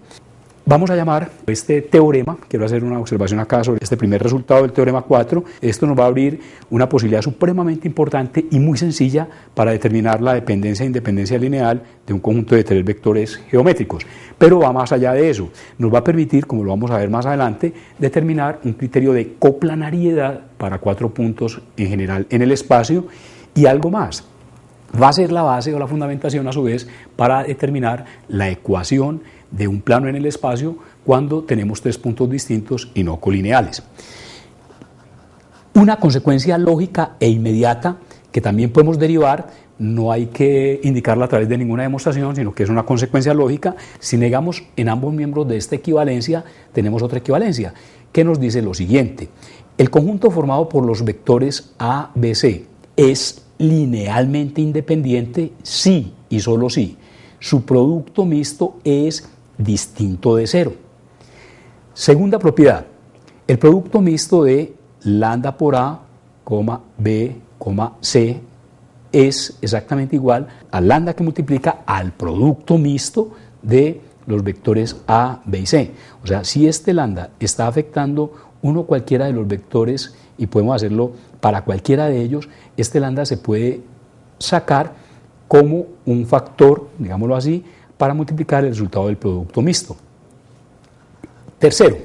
S1: Vamos a llamar este teorema, quiero hacer una observación acá sobre este primer resultado del teorema 4, esto nos va a abrir una posibilidad supremamente importante y muy sencilla para determinar la dependencia e independencia lineal de un conjunto de tres vectores geométricos, pero va más allá de eso, nos va a permitir, como lo vamos a ver más adelante, determinar un criterio de coplanariedad para 4 puntos en general en el espacio y algo más. va a ser la base o la fundamentación a su vez para determinar la ecuación de un plano en el espacio cuando tenemos tres puntos distintos y no colineales. Una consecuencia lógica e inmediata que también podemos derivar, no hay que indicarla a través de ninguna demostración, sino que es una consecuencia lógica. Si negamos en ambos miembros de esta equivalencia, tenemos otra equivalencia, que nos dice lo siguiente: el conjunto formado por los vectores A, B, C es linealmente independiente si y solo si su producto mixto es distinto de cero. Segunda propiedad: el producto mixto de lambda por A, B, C es exactamente igual a lambda que multiplica al producto mixto de los vectores A, B y C. O sea, si este lambda está afectando uno cualquiera de los vectores, y podemos hacerlo para cualquiera de ellos, este lambda se puede sacar como un factor, digámoslo así, para multiplicar el resultado del producto mixto. Tercero,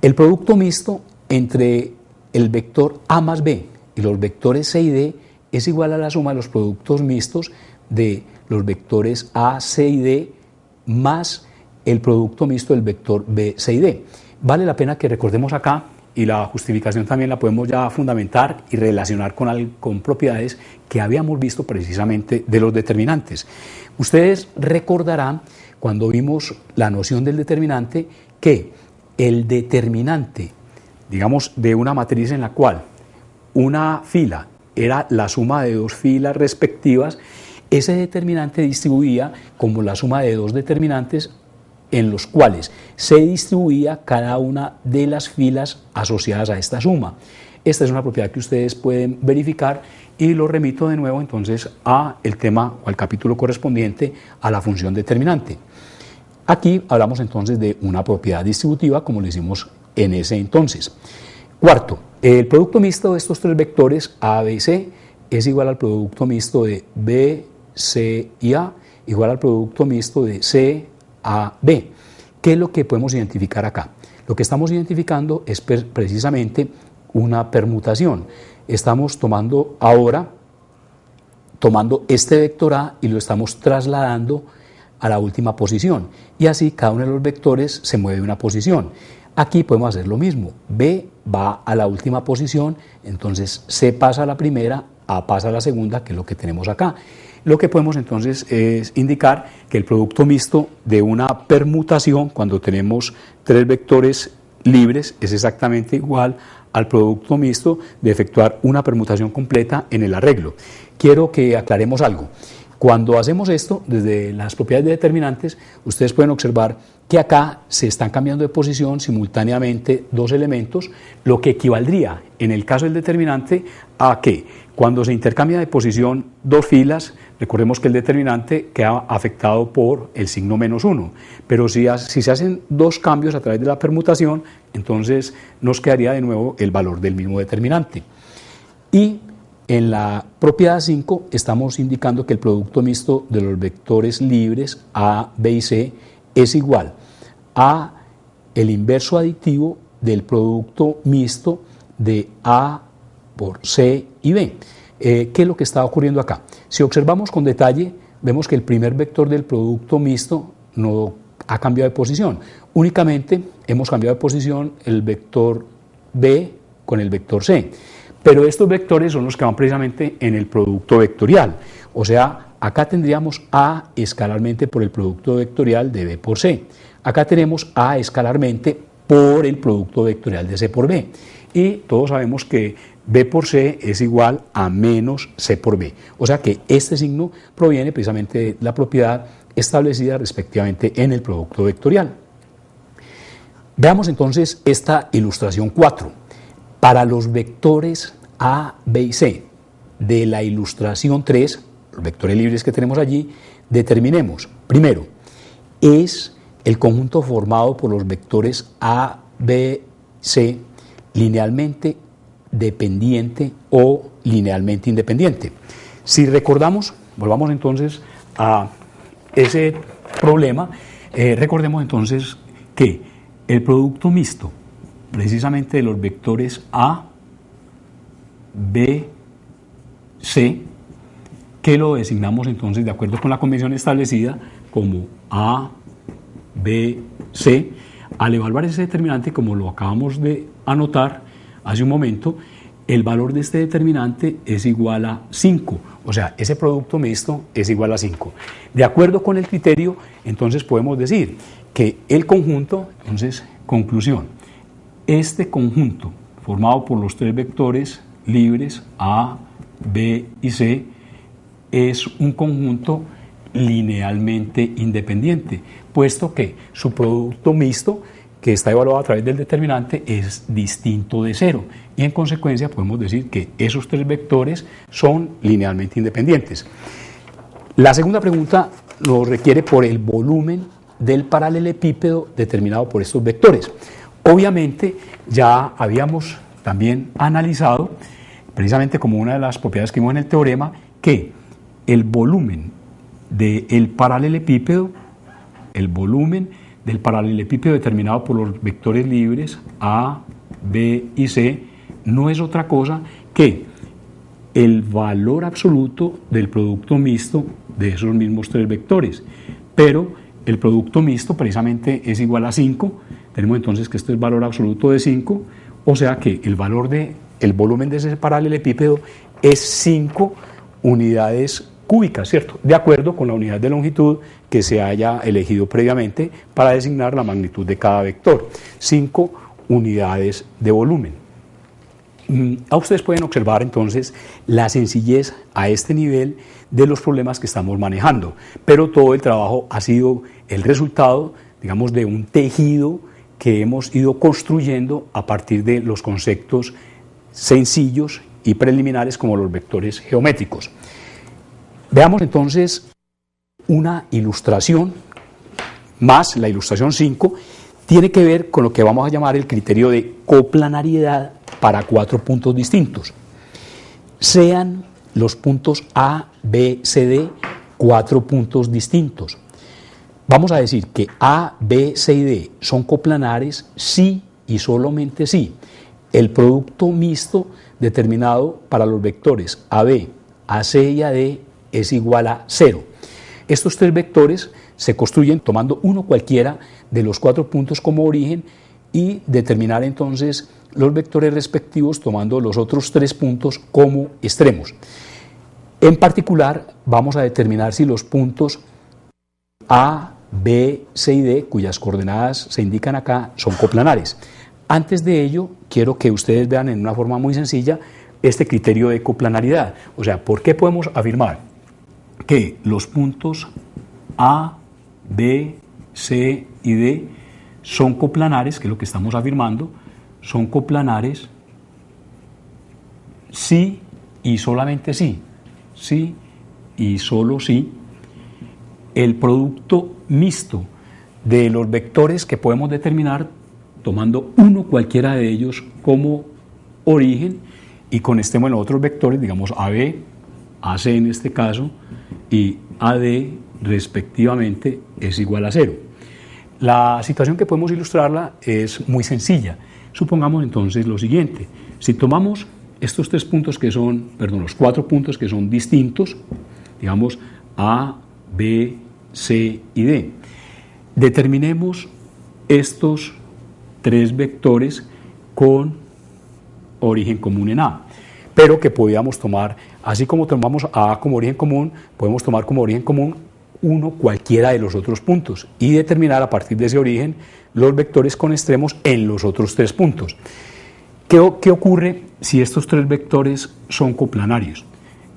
S1: el producto mixto entre el vector A más B y los vectores C y D es igual a la suma de los productos mixtos de los vectores A, C y D más el producto mixto del vector B, C y D. Vale la pena que recordemos acá, y la justificación también la podemos ya fundamentar y relacionar con propiedades que habíamos visto precisamente de los determinantes. Ustedes recordarán cuando vimos la noción del determinante que el determinante, digamos, de una matriz en la cual una fila era la suma de dos filas respectivas, ese determinante distribuía como la suma de dos determinantes en los cuales se distribuía cada una de las filas asociadas a esta suma. Esta es una propiedad que ustedes pueden verificar y lo remito de nuevo entonces a el tema o al capítulo correspondiente a la función determinante. Aquí hablamos entonces de una propiedad distributiva como lo hicimos en ese entonces. Cuarto, el producto mixto de estos tres vectores A, B y C es igual al producto mixto de B, C y A, igual al producto mixto de C, A, B. ¿Qué es lo que podemos identificar acá? Lo que estamos identificando es precisamente una permutación. Estamos tomando este vector A y lo estamos trasladando a la última posición. Y así cada uno de los vectores se mueve una posición. Aquí podemos hacer lo mismo. B va a la última posición, entonces C pasa a la primera, A pasa a la segunda, que es lo que tenemos acá. Lo que podemos entonces es indicar que el producto mixto de una permutación, cuando tenemos tres vectores libres, es exactamente igual al producto mixto de efectuar una permutación completa en el arreglo. Quiero que aclaremos algo. Cuando hacemos esto, desde las propiedades de determinantes, ustedes pueden observar que acá se están cambiando de posición simultáneamente dos elementos, lo que equivaldría, en el caso del determinante, a que cuando se intercambia de posición dos filas, recordemos que el determinante queda afectado por el signo -1, pero si se hacen dos cambios a través de la permutación, entonces nos quedaría de nuevo el valor del mismo determinante. Y en la propiedad 5 estamos indicando que el producto mixto de los vectores libres A, B y C es igual a el inverso aditivo del producto mixto de A por C y B. ¿Qué es lo que está ocurriendo acá? Si observamos con detalle, vemos que el primer vector del producto mixto no ha cambiado de posición. Únicamente hemos cambiado de posición el vector B con el vector C. Pero estos vectores son los que van precisamente en el producto vectorial. O sea, acá tendríamos A escalarmente por el producto vectorial de B por C. Acá tenemos A escalarmente por el producto vectorial de C por B. Y todos sabemos que B por C es igual a menos C por B. O sea que este signo proviene precisamente de la propiedad establecida respectivamente en el producto vectorial. Veamos entonces esta ilustración 4. Para los vectores A, B y C de la ilustración 3, los vectores libres que tenemos allí, determinemos, primero, es el conjunto formado por los vectores A, B, C linealmente dependiente o linealmente independiente. Si recordamos, volvamos entonces a ese problema, recordemos entonces que el producto mixto precisamente de los vectores A, B, C que lo designamos entonces de acuerdo con la convención establecida como A, B, C. Al evaluar ese determinante, como lo acabamos de anotar hace un momento, el valor de este determinante es igual a 5, o sea, ese producto mixto es igual a 5. De acuerdo con el criterio, entonces podemos decir que el conjunto, entonces, conclusión, este conjunto formado por los tres vectores libres A, B y C es un conjunto linealmente independiente, puesto que su producto mixto, que está evaluado a través del determinante, es distinto de 0, y en consecuencia podemos decir que esos tres vectores son linealmente independientes. La segunda pregunta lo requiere por el volumen del paralelepípedo determinado por estos vectores. Obviamente ya habíamos también analizado, precisamente como una de las propiedades que vimos en el teorema, que el volumen del paralelepípedo, determinado por los vectores libres A, B y C, no es otra cosa que el valor absoluto del producto mixto de esos mismos tres vectores. Pero el producto mixto precisamente es igual a 5, tenemos entonces que esto es valor absoluto de 5, o sea que el volumen de ese paralelepípedo es 5 unidades cúbicas, ¿cierto? De acuerdo con la unidad de longitud que se haya elegido previamente para designar la magnitud de cada vector, 5 unidades de volumen. Ustedes pueden observar entonces la sencillez a este nivel de los problemas que estamos manejando, pero todo el trabajo ha sido el resultado, digamos, de un tejido que hemos ido construyendo a partir de los conceptos sencillos y preliminares como los vectores geométricos. Veamos entonces una ilustración, más la ilustración 5, tiene que ver con lo que vamos a llamar el criterio de coplanariedad para 4 puntos distintos. Sean los puntos A, B, C, D 4 puntos distintos. Vamos a decir que A, B, C y D son coplanares si y solamente si el producto mixto determinado para los vectores AB, AC y AD es igual a 0. Estos tres vectores se construyen tomando uno cualquiera de los 4 puntos como origen y determinar entonces los vectores respectivos tomando los otros 3 puntos como extremos. En particular, vamos a determinar si los puntos A, B, C y D, cuyas coordenadas se indican acá, son coplanares. Antes de ello, quiero que ustedes vean en una forma muy sencilla este criterio de coplanaridad. O sea, ¿por qué podemos afirmar que los puntos A, B, C y D son coplanares, que es lo que estamos afirmando, son coplanares si y solamente si, si y solo si el producto mixto de los vectores que podemos determinar tomando uno cualquiera de ellos como origen y conestemos en los otros vectores, digamos AB, AC en este caso, y AD respectivamente es igual a 0. La situación que podemos ilustrarla es muy sencilla. Supongamos entonces lo siguiente: si tomamos estos 3 puntos que son, los 4 puntos que son distintos, digamos A, B, C y D, determinemos estos 3 vectores con origen común en A, pero que podíamos tomar, así como tomamos a A como origen común, podemos tomar como origen común uno cualquiera de los otros puntos y determinar a partir de ese origen los vectores con extremos en los otros 3 puntos. ¿Qué ocurre si estos 3 vectores son coplanarios?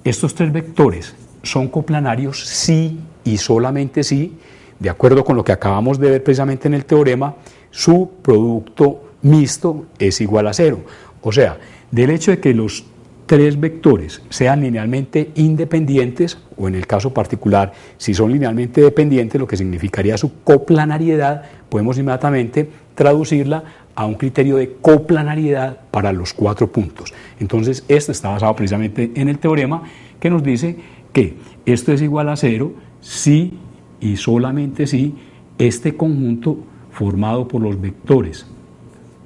S1: Estos 3 vectores son coplanarios si y solamente si, de acuerdo con lo que acabamos de ver precisamente en el teorema, su producto mixto es igual a 0. O sea, del hecho de que los 3 vectores sean linealmente independientes, o en el caso particular, si son linealmente dependientes, lo que significaría su coplanariedad, podemos inmediatamente traducirla a un criterio de coplanariedad para los 4 puntos. Entonces, esto está basado precisamente en el teorema que nos dice que esto es igual a 0 si y solamente si este conjunto formado por los vectores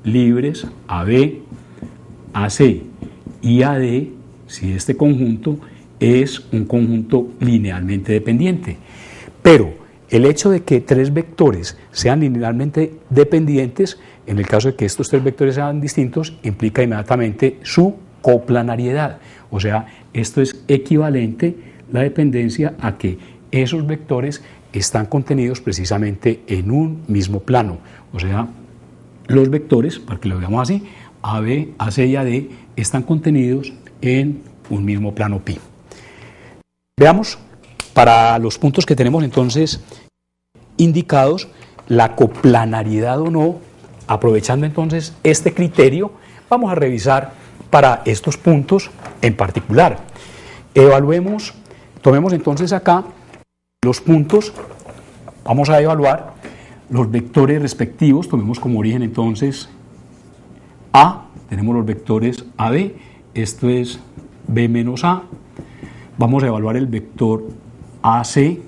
S1: libres AB, AC y AD, si este conjunto es un conjunto linealmente dependiente. Pero el hecho de que tres vectores sean linealmente dependientes, en el caso de que estos tres vectores sean distintos, implica inmediatamente su coplanariedad. O sea, esto es equivalente, la dependencia, a que esos vectores están contenidos precisamente en un mismo plano. O sea, los vectores, para que lo veamos así, AB, AC y AD, están contenidos en un mismo plano pi. Veamos, para los puntos que tenemos entonces indicados, la coplanariedad o no. Aprovechando entonces este criterio, vamos a revisar para estos puntos en particular. Evaluemos, tomemos entonces acá los puntos, vamos a evaluar los vectores respectivos, tomemos como origen entonces A, tenemos los vectores AB, esto es B menos A, vamos a evaluar el vector AC,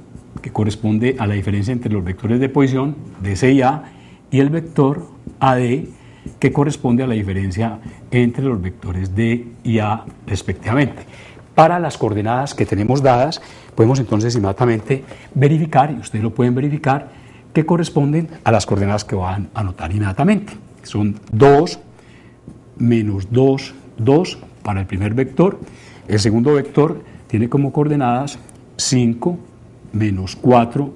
S1: que corresponde a la diferencia entre los vectores de posición de C y A, y el vector AD, que corresponde a la diferencia entre los vectores D y A respectivamente. Para las coordenadas que tenemos dadas, podemos entonces inmediatamente verificar, y ustedes lo pueden verificar, que corresponden a las coordenadas que van a anotar inmediatamente. Son 2, menos 2, 2 para el primer vector. El segundo vector tiene como coordenadas 5, menos 4,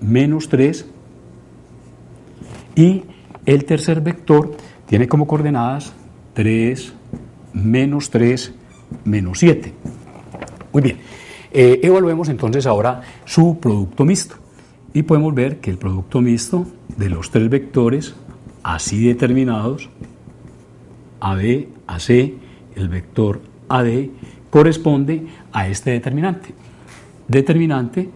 S1: menos 3. Y el tercer vector tiene como coordenadas 3, menos 3, menos 7. Muy bien, evaluemos entonces ahora su producto mixto. Y podemos ver que el producto mixto de los tres vectores así determinados, AB, AC, el vector AD, corresponde a este determinante. Determinante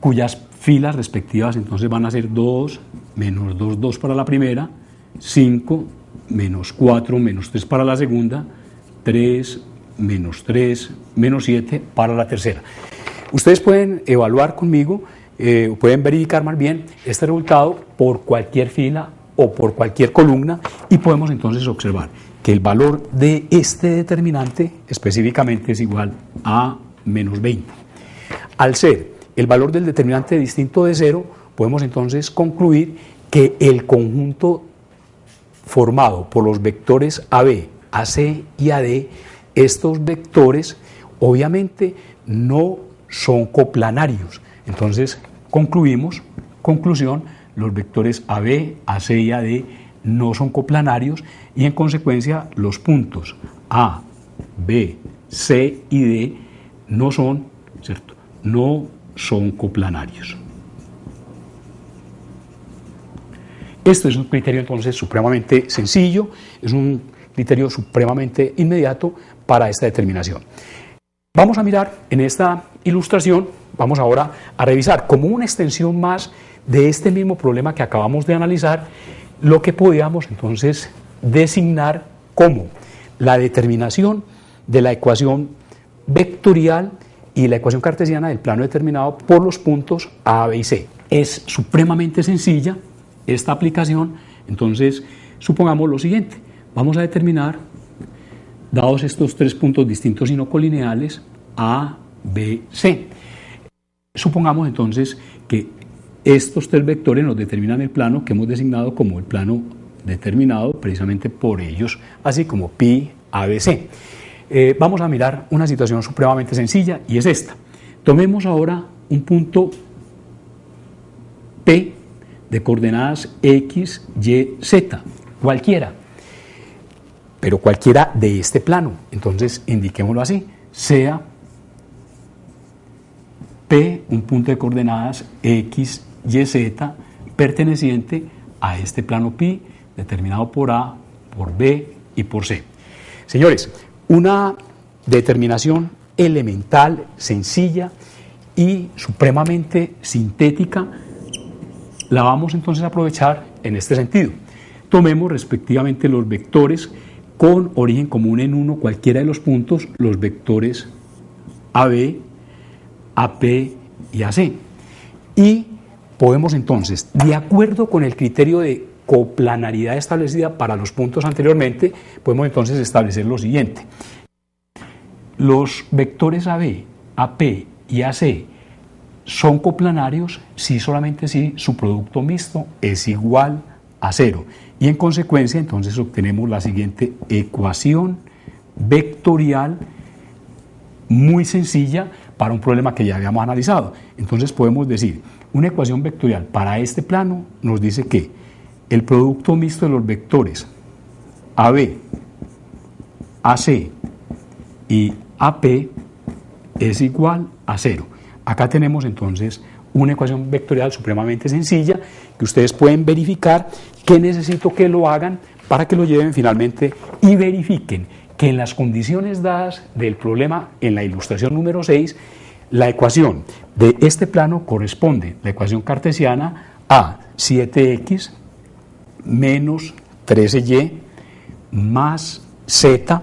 S1: cuyas filas respectivas entonces van a ser 2, menos 2, 2 para la primera, 5, menos 4, menos 3 para la segunda, 3, menos 3, menos 7 para la tercera. Ustedes pueden evaluar conmigo, pueden verificar más bien este resultado por cualquier fila o por cualquier columna, y podemos entonces observar que el valor de este determinante específicamente es igual a menos 20. Al ser el valor del determinante distinto de 0, podemos entonces concluir que el conjunto formado por los vectores AB, AC y AD, estos vectores obviamente no son coplanarios. Entonces conclusión, los vectores AB, AC y AD no son coplanarios, y en consecuencia los puntos A, B, C y D no son, ¿cierto?, no son coplanarios. Esto es un criterio entonces supremamente sencillo, es un criterio supremamente inmediato para esta determinación. Vamos a mirar en esta ilustración, vamos ahora a revisar como una extensión más de este mismo problema que acabamos de analizar, lo que podíamos entonces designar como la determinación de la ecuación vectorial y la ecuación cartesiana del plano determinado por los puntos A, B y C. Es supremamente sencilla esta aplicación. Entonces supongamos lo siguiente: vamos a determinar, dados estos tres puntos distintos y no colineales, A, B, C. Supongamos entonces que estos tres vectores nos determinan el plano que hemos designado como el plano determinado precisamente por ellos, así como pi, ABC. Vamos a mirar una situación supremamente sencilla, y es esta. Tomemos ahora un punto P de coordenadas X, Y, Z, cualquiera, pero cualquiera de este plano. Entonces indiquémoslo así: sea P un punto de coordenadas X, Y, Z perteneciente a este plano pi determinado por A, por B y por C. Señores, una determinación elemental, sencilla y supremamente sintética, la vamos entonces a aprovechar en este sentido. Tomemos respectivamente los vectores con origen común en uno, cualquiera de los puntos, los vectores AB, AP y AC. Y podemos entonces, de acuerdo con el criterio de coplanaridad establecida para los puntos anteriormente, podemos entonces establecer lo siguiente. Los vectores AB, AP y AC son coplanarios solamente si su producto mixto es igual a 0. Y en consecuencia, entonces obtenemos la siguiente ecuación vectorial muy sencilla para un problema que ya habíamos analizado. Entonces podemos decir, una ecuación vectorial para este plano nos dice que el producto mixto de los vectores AB, AC y AP es igual a 0. Acá tenemos entonces una ecuación vectorial supremamente sencilla que ustedes pueden verificar, que necesito que lo hagan para que lo lleven finalmente y verifiquen que en las condiciones dadas del problema en la ilustración número 6, la ecuación de este plano corresponde, la ecuación cartesiana, a 7x menos 13y más z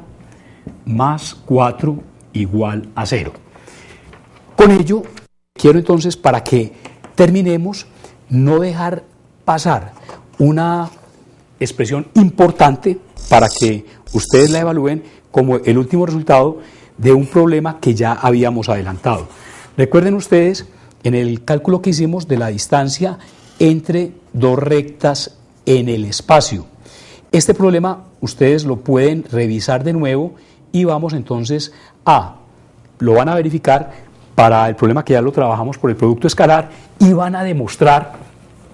S1: más 4 igual a 0. Con ello, quiero entonces, para que terminemos, no dejar pasar una expresión importante para que ustedes la evalúen como el último resultado de un problema que ya habíamos adelantado. Recuerden ustedes en el cálculo que hicimos de la distancia entre dos rectas en el espacio. Este problema ustedes lo pueden revisar de nuevo y vamos entonces lo van a verificar para el problema que ya lo trabajamos por el producto escalar y van a demostrar,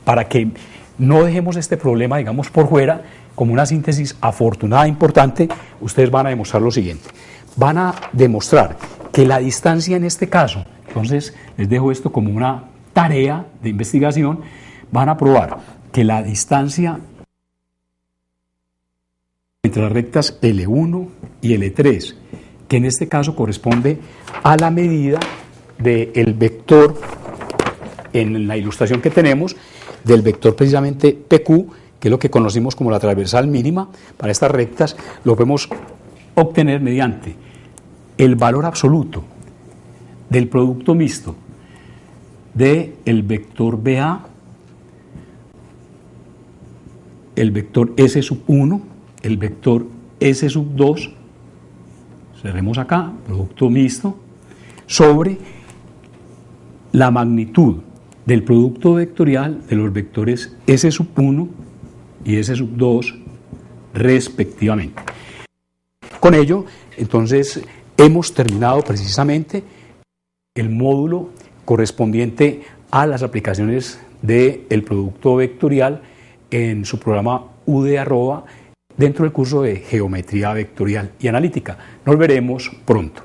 S1: para que no dejemos este problema, digamos, por fuera, como una síntesis afortunada e importante, ustedes van a demostrar lo siguiente. Van a demostrar que la distancia en este caso, entonces les dejo esto como una tarea de investigación, van a probar que la distancia entre las rectas L1 y L3, que en este caso corresponde a la medida del vector, en la ilustración que tenemos, del vector precisamente PQ, que es lo que conocimos como la transversal mínima para estas rectas, lo podemos obtener mediante el valor absoluto del producto mixto del vector BA, el vector S1, el vector S2, cerremos acá, producto mixto, sobre la magnitud del producto vectorial de los vectores S1 y S2 respectivamente. Con ello, entonces, hemos terminado precisamente el módulo correspondiente a las aplicaciones del producto vectorial en su programa UD@ dentro del curso de Geometría Vectorial y Analítica. Nos veremos pronto.